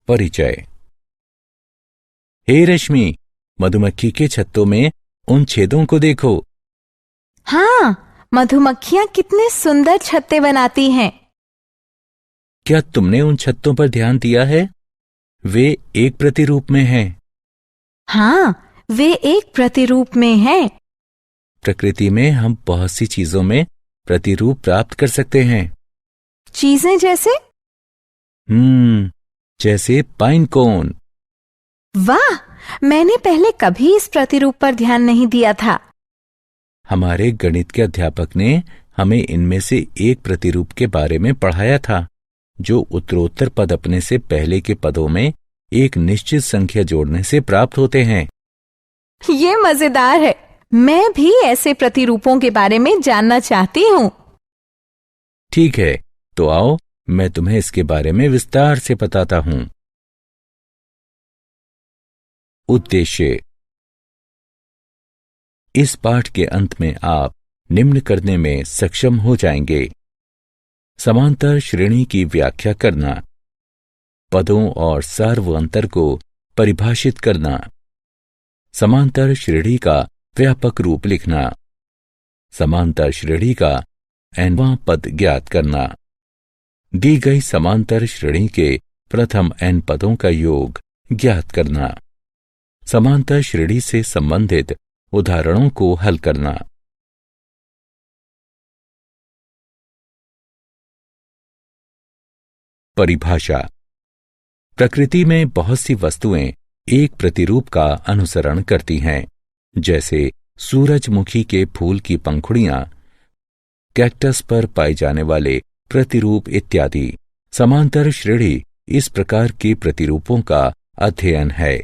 परिचय। हे रश्मि, मधुमक्खी के छत्तों में उन छेदों को देखो। हाँ, मधुमक्खियाँ कितने सुंदर छत्ते बनाती हैं। क्या तुमने उन छत्तों पर ध्यान दिया है? वे एक प्रतिरूप में हैं। हाँ, वे एक प्रतिरूप में हैं। प्रकृति में हम बहुत सी चीजों में प्रतिरूप प्राप्त कर सकते हैं। चीजें जैसे? जैसे पाइन कोन। वाह, मैंने पहले कभी इस प्रतिरूप पर ध्यान नहीं दिया था। हमारे गणित के अध्यापक ने हमें इनमें से एक प्रतिरूप के बारे में पढ़ाया था, जो उत्तरोत्तर पद अपने से पहले के पदों में एक निश्चित संख्या जोड़ने से प्राप्त होते हैं। ये मजेदार है। मैं भी ऐसे प्रतिरूपों के बारे में जानना चाहती हूँ। ठीक है, तो आओ मैं तुम्हें इसके बारे में विस्तार से बताता हूं। उद्देश्य। इस पाठ के अंत में आप निम्न करने में सक्षम हो जाएंगे: समांतर श्रेणी की व्याख्या करना, पदों और सार्वअंतर को परिभाषित करना, समांतर श्रेणी का व्यापक रूप लिखना, समांतर श्रेणी का nवां पद ज्ञात करना, दी गई समांतर श्रेणी के प्रथम n पदों का योग ज्ञात करना, समांतर श्रेणी से संबंधित उदाहरणों को हल करना। परिभाषा। प्रकृति में बहुत सी वस्तुएं एक प्रतिरूप का अनुसरण करती हैं, जैसे सूरजमुखी के फूल की पंखुड़ियां, कैक्टस पर पाए जाने वाले प्रतिरूप इत्यादि। समांतर श्रेणी इस प्रकार के प्रतिरूपों का अध्ययन है।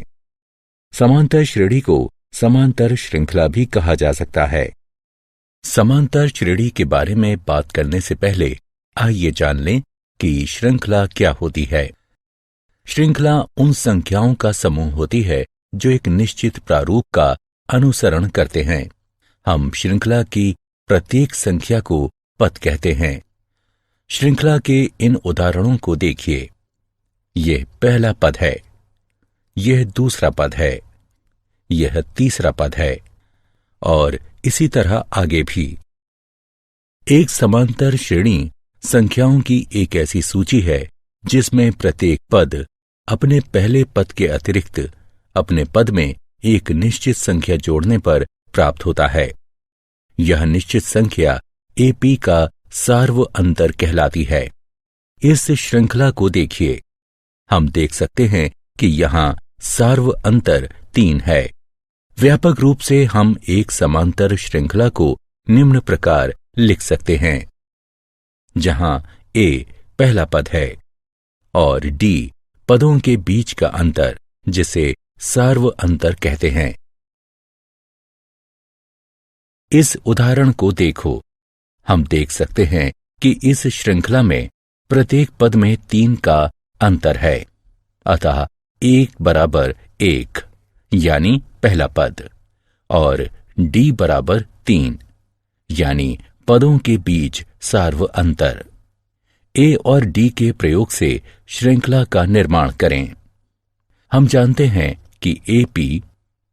समांतर श्रेणी को समांतर श्रृंखला भी कहा जा सकता है। समांतर श्रेणी के बारे में बात करने से पहले आइए जान लें कि श्रृंखला क्या होती है। श्रृंखला उन संख्याओं का समूह होती है जो एक निश्चित प्रारूप का अनुसरण करते हैं। हम श्रृंखला की प्रत्येक संख्या को पद कहते हैं। श्रृंखला के इन उदाहरणों को देखिए। यह पहला पद है, यह दूसरा पद है, यह तीसरा पद है, और इसी तरह आगे भी। एक समांतर श्रेणी संख्याओं की एक ऐसी सूची है जिसमें प्रत्येक पद अपने पहले पद के अतिरिक्त अपने पद में एक निश्चित संख्या जोड़ने पर प्राप्त होता है। यह निश्चित संख्या AP का सार्वअंतर कहलाती है। इस श्रृंखला को देखिए। हम देख सकते हैं कि यहाँ सार्वअंतर 3 है। व्यापक रूप से हम एक समांतर श्रृंखला को निम्न प्रकार लिख सकते हैं, जहां A पहला पद है और D पदों के बीच का अंतर, जिसे सार्वअंतर कहते हैं। इस उदाहरण को देखो। हम देख सकते हैं कि इस श्रृंखला में प्रत्येक पद में 3 का अंतर है, अतः 1 बराबर 1 यानी पहला पद, और D बराबर 3 यानी पदों के बीच सार्वअंतर। A और D के प्रयोग से श्रृंखला का निर्माण करें। हम जानते हैं कि AP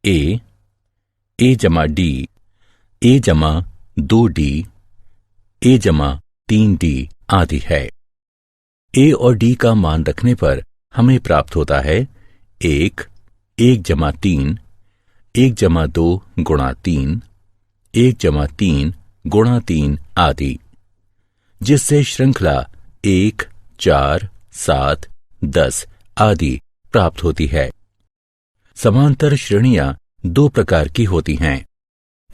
A जमा D, A जमा 2D, A जमा 3D आदि है। A और D का मान रखने पर हमें प्राप्त होता है 1 जमा 3, 1 जमा 2 गुणा 3, 1 जमा 3 गुणा 3 आदि, जिससे श्रृंखला 1, 4, 7, 10 आदि प्राप्त होती है। समांतर श्रेणियां 2 प्रकार की होती हैं: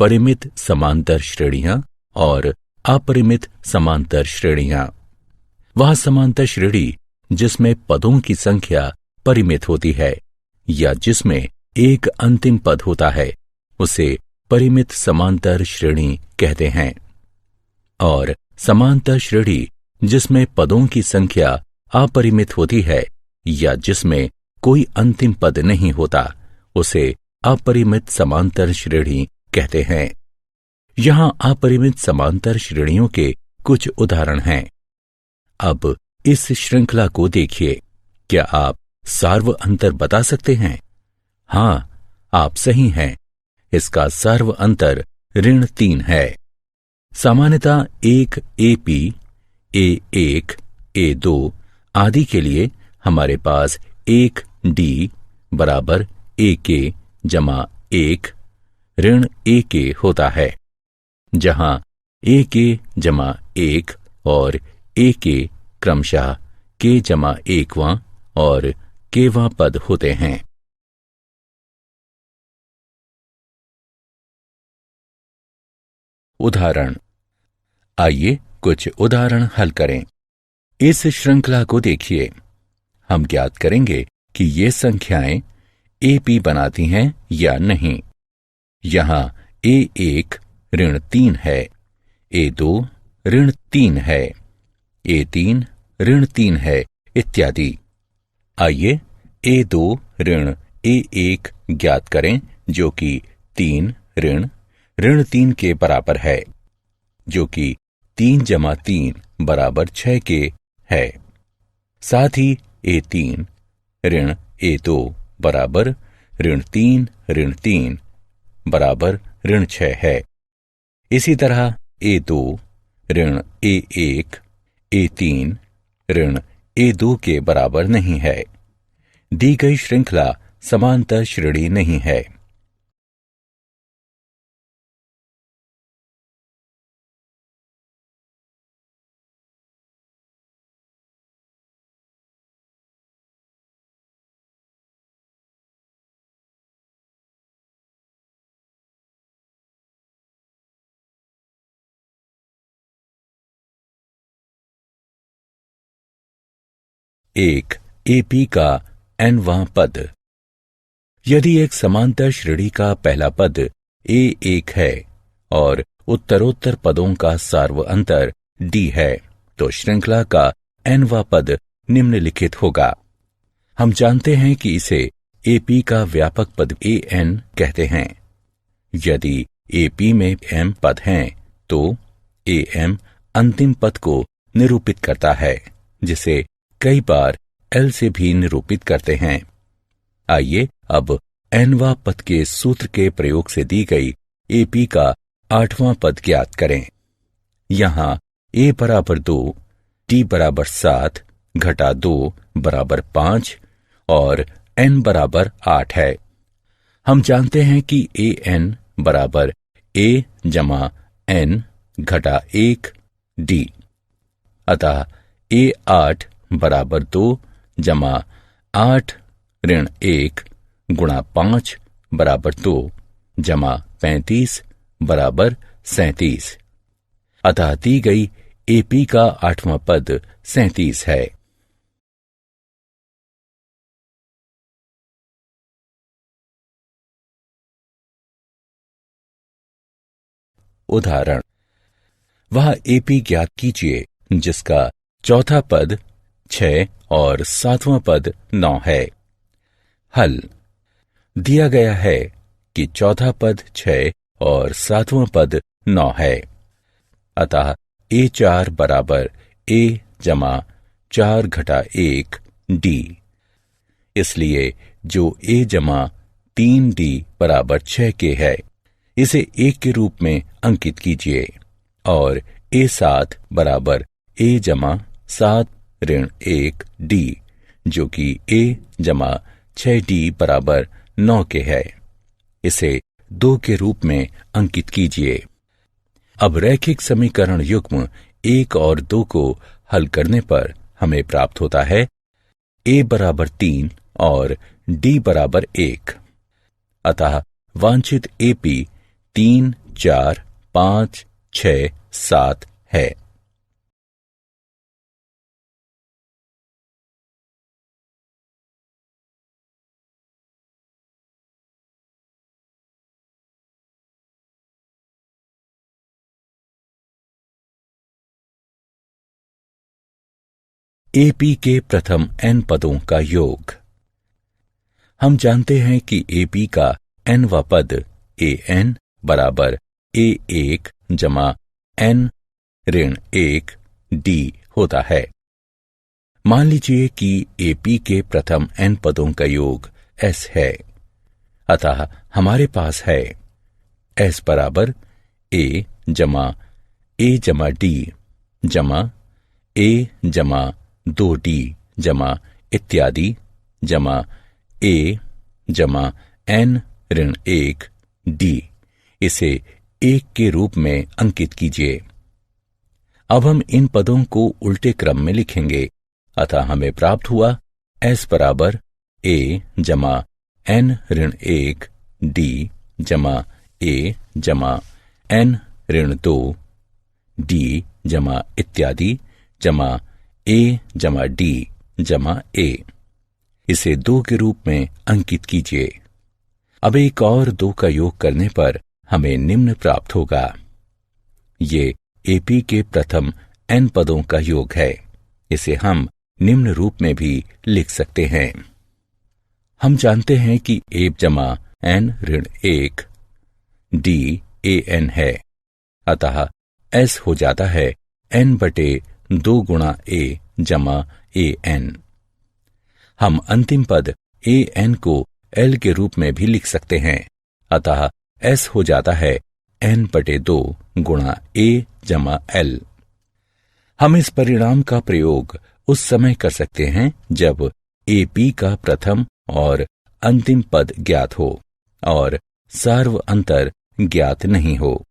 परिमित समांतर श्रेणियां और अपरिमित समांतर श्रेणियां। वह समांतर श्रेणी जिसमें पदों की संख्या परिमित होती है या जिसमें एक अंतिम पद होता है, उसे परिमित समांतर श्रेणी कहते हैं। और समांतर श्रेणी जिसमें पदों की संख्या अपरिमित होती है या जिसमें कोई अंतिम पद नहीं होता, उसे अपरिमित समांतर श्रेणी कहते हैं। यहां अपरिमित समांतर श्रेणियों के कुछ उदाहरण हैं। अब इस श्रृंखला को देखिए। क्या आप सार्व अंतर बता सकते हैं? हाँ, आप सही हैं। इसका सार्व अंतर ऋण 3 है। सामान्यतः एक AP, A1, A2 आदि के लिए हमारे पास एक D बराबर AK जमा 1 ऋण AK होता है, जहां AK जमा 1 और AK क्रमशः K जमा 1वां और Kवां पद होते हैं। उदाहरण। आइए कुछ उदाहरण हल करें। इस श्रृंखला को देखिए। हम ज्ञात करेंगे कि ये संख्याएं AP बनाती हैं या नहीं। यहां A1 ऋण 3 है, A2 ऋण 3 है, A3 ऋण 3 है, इत्यादि। आइए A2 ऋण A1 ज्ञात करें, जो कि 3 ऋण 3 के बराबर है, जो कि 3 जमा 3 बराबर 6 के है। साथ ही A3 ऋण A2 बराबर ऋण 3 बराबर ऋण 6 है। इसी तरह A2 ऋण A1 A3 ऋण A2 के बराबर नहीं है। दी गई श्रृंखला समांतर श्रेणी नहीं है। एक AP का nवां पद। यदि एक समांतर श्रेणी का पहला पद A1 है और उत्तरोत्तर पदों का सार्व अंतर D है, तो श्रृंखला का nवां पद निम्नलिखित होगा। हम जानते हैं कि इसे AP का व्यापक पद AN कहते हैं। यदि AP में M पद हैं, तो AM अंतिम पद को निरूपित करता है, जिसे कई बार L से भी निरूपित करते हैं। आइए अब nवां पद के सूत्र के प्रयोग से दी गई AP का 8वां पद ज्ञात करें। यहां A बराबर 2, T बराबर 7 घटा 2 बराबर 5 और N बराबर 8 है। हम जानते हैं कि AN बराबर A जमा N घटा 1 D। अतः A8 बराबर 2 जमा 8 ऋण 1 गुणा 5 बराबर 2 जमा 35 बराबर 37। अतः दी गई AP का 8वां पद 37 है। उदाहरण। वह AP ज्ञात कीजिए जिसका चौथा पद 6 और 7वां पद 9 है। हल। दिया गया है कि चौथा पद 6 और 7वां पद 9 है। अतः A4 बराबर A जमा 4 घटा 1 D। इसलिए जो A जमा 3D बराबर 6 के है, इसे 1 के रूप में अंकित कीजिए और A7 बराबर A जमा 7 ऋण 1 D, जो कि A जमा 6D बराबर 9 के है, इसे 2 के रूप में अंकित कीजिए। अब रैखिक समीकरण युग्म 1 और 2 को हल करने पर हमें प्राप्त होता है A बराबर 3 और D बराबर 1। अतः वांछित AP 3, 4, 5, 6, 7 है। AP के प्रथम n पदों का योग। हम जानते हैं कि AP का nवां पद AN बराबर A1 जमा N ऋण 1 D होता है। मान लीजिए कि एपी के प्रथम n पदों का योग s है, अतः हमारे पास है s बराबर a जमा a जमा d जमा a जमा 2d जमा इत्यादि जमा a जमा n ऋण 1 d। इसे 1 के रूप में अंकित कीजिए। अब हम इन पदों को उल्टे क्रम में लिखेंगे, अतः हमें प्राप्त हुआ s बराबर a जमा n ऋण 1 d जमा a जमा n ऋण 2 d जमा इत्यादि जमा a जमा d जमा a। इसे 2 के रूप में अंकित कीजिए। अब एक और 2 का योग करने पर हमें निम्न प्राप्त होगा। ये एपी के प्रथम n पदों का योग है। इसे हम निम्न रूप में भी लिख सकते हैं। हम जानते हैं कि a जमा n ऋण 1 d a n है, अतः s हो जाता है n बटे 2 गुणा a जमा a n। हम अंतिम पद a n को l के रूप में भी लिख सकते हैं, अतः s हो जाता है n बटे 2 गुणा a जमा l। हम इस परिणाम का प्रयोग उस समय कर सकते हैं जब AP का प्रथम और अंतिम पद ज्ञात हो और सार्व अंतर ज्ञात नहीं हो।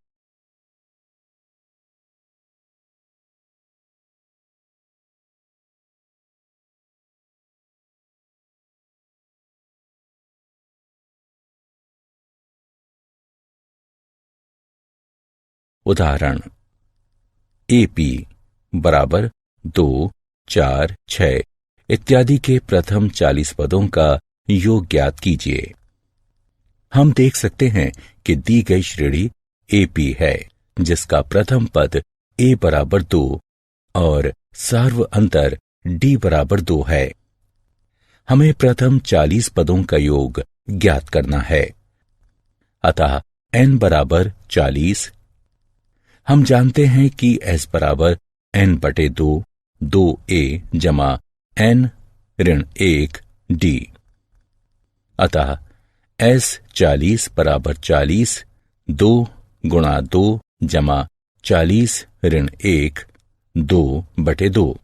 उदाहरण AP बराबर 2, 4, 6 इत्यादि के प्रथम 40 पदों का योग ज्ञात कीजिए। हम देख सकते हैं कि दी गई श्रेणी AP है, जिसका प्रथम पद A बराबर 2 और सार्व अंतर D बराबर 2 है। हमें प्रथम 40 पदों का योग ज्ञात करना है, अतः n बराबर 40। हम जानते हैं कि s बराबर n बटे 2 2a जमा n ऋण 1 d, अतः s 40 बराबर 40 2 गुणा 2 जमा 40 ऋण 1 2 बटे 2,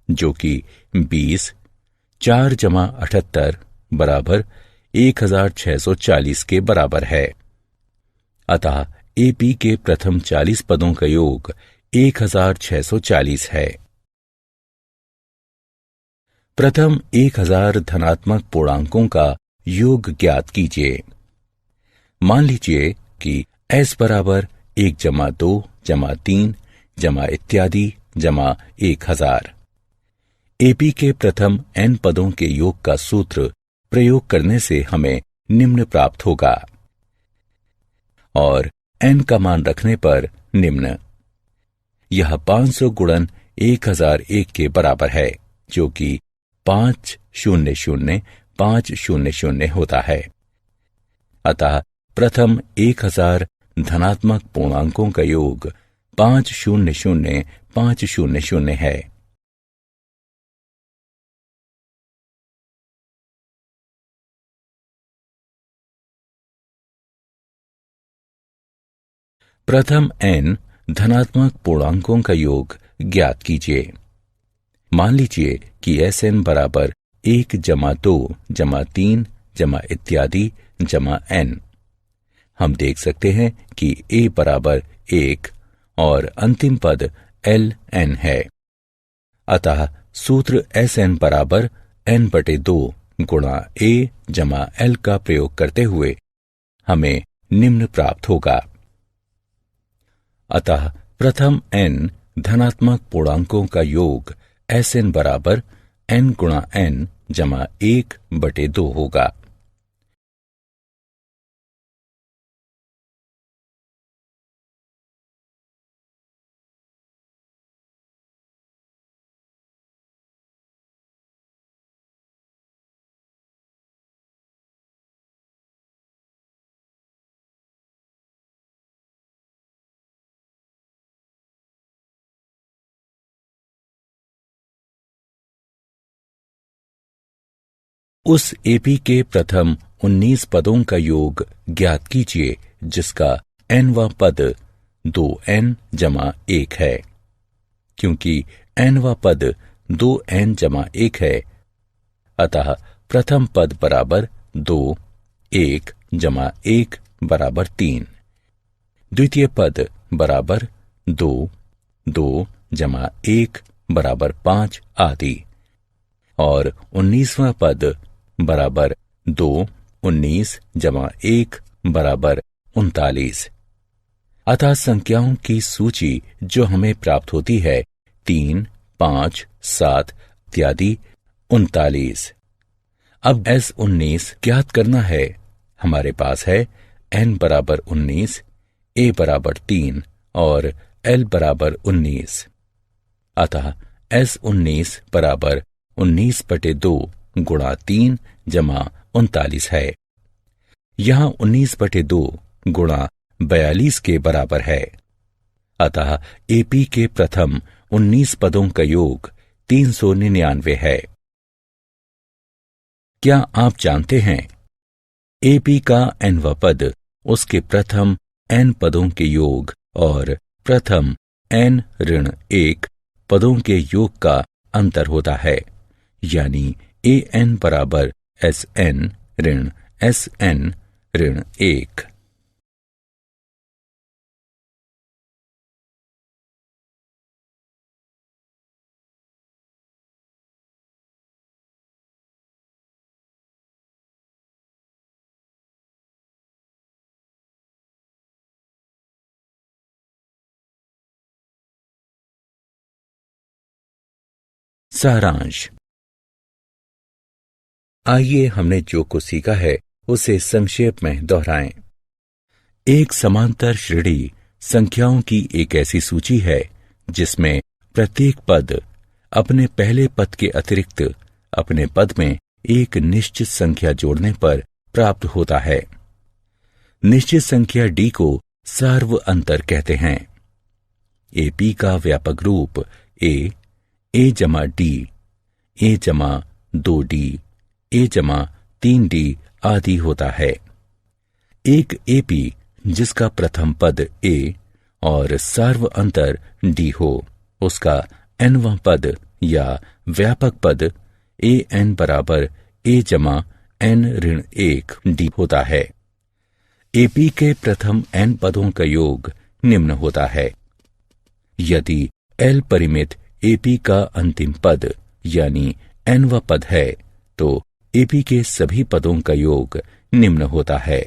जो कि 20 4 जमा 78 बराबर 1640 के बराबर है। अतः AP के प्रथम 40 पदों का योग 1640 है। प्रथम 1000 धनात्मक पूर्णांकों का योग ज्ञात कीजिए। मान लीजिए कि s बराबर 1 जमा 2 जमा 3 जमा इत्यादि जमा 1000। AP के प्रथम n पदों के योग का सूत्र प्रयोग करने से हमें निम्न प्राप्त होगा और n का मान रखने पर निम्न। यह 500 गुणन 1001 के बराबर है, जो कि 500,500 होता है। अतः प्रथम 1000 धनात्मक पूर्णांकों का योग 500,500 है। प्रथम n धनात्मक पूर्णांकों का योग ज्ञात कीजिए। मान लीजिए कि Sn बराबर 1 जमा 2 जमा 3 जमा इत्यादि जमा n। हम देख सकते हैं कि a बराबर 1 और अंतिम पद ln है, अतः सूत्र Sn बराबर n बटे 2 गुणा a जमा l का प्रयोग करते हुए हमें निम्न प्राप्त होगा। अतः प्रथम n धनात्मक पूर्णांकों का योग Sn बराबर n गुणा n जमा 1 बटे 2 होगा। उस एपी के प्रथम 19 पदों का योग ज्ञात कीजिए जिसका nवां पद 2n जमा 1 है। क्योंकि nवां पद 2n जमा 1 है, अतः प्रथम पद बराबर 2, 1 जमा 1 बराबर 3, द्वितीय पद बराबर 2, 2 जमा 1 बराबर 5 आदि, और 19वां पद बराबर 2, 19 जमा 1 बराबर 39। अतः संख्याओं की सूची जो हमें प्राप्त होती है 3, 5, 7 इत्यादि 39। अब S19 ज्ञात करना है। हमारे पास है n बराबर 19, a बराबर 3 और l बराबर 19। अतः S19 बराबर 19/2 गुणा 3 जमा 39 है। यहाँ 19/2 गुणा 42 के बराबर है। अतः एपी के प्रथम 19 पदों का योग 399 है। क्या आप जानते हैं एपी का nवां पद उसके प्रथम n पदों के योग और प्रथम n-1 पदों के योग का अंतर होता है, यानी an बराबर sn ऋण sn ऋण 1। सारांश। आइए हमने जो कुछ सीखा है उसे संक्षेप में दोहराएं। एक समांतर श्रेणी संख्याओं की एक ऐसी सूची है जिसमें प्रत्येक पद अपने पहले पद के अतिरिक्त अपने पद में एक निश्चित संख्या जोड़ने पर प्राप्त होता है। निश्चित संख्या d को सार्व अंतर कहते हैं। एपी का व्यापक रूप a जमा d, a जमा 2d, a जमा 3d आदि होता है। एक एपी जिसका प्रथम पद a और सार्व अंतर d हो, उसका nवां पद या व्यापक पद an बराबर a जमा n ऋण 1 d होता है। एपी के प्रथम n पदों का योग निम्न होता है। यदि l परिमित एपी का अंतिम पद यानी nवां पद है तो एपी के सभी पदों का योग निम्न होता है।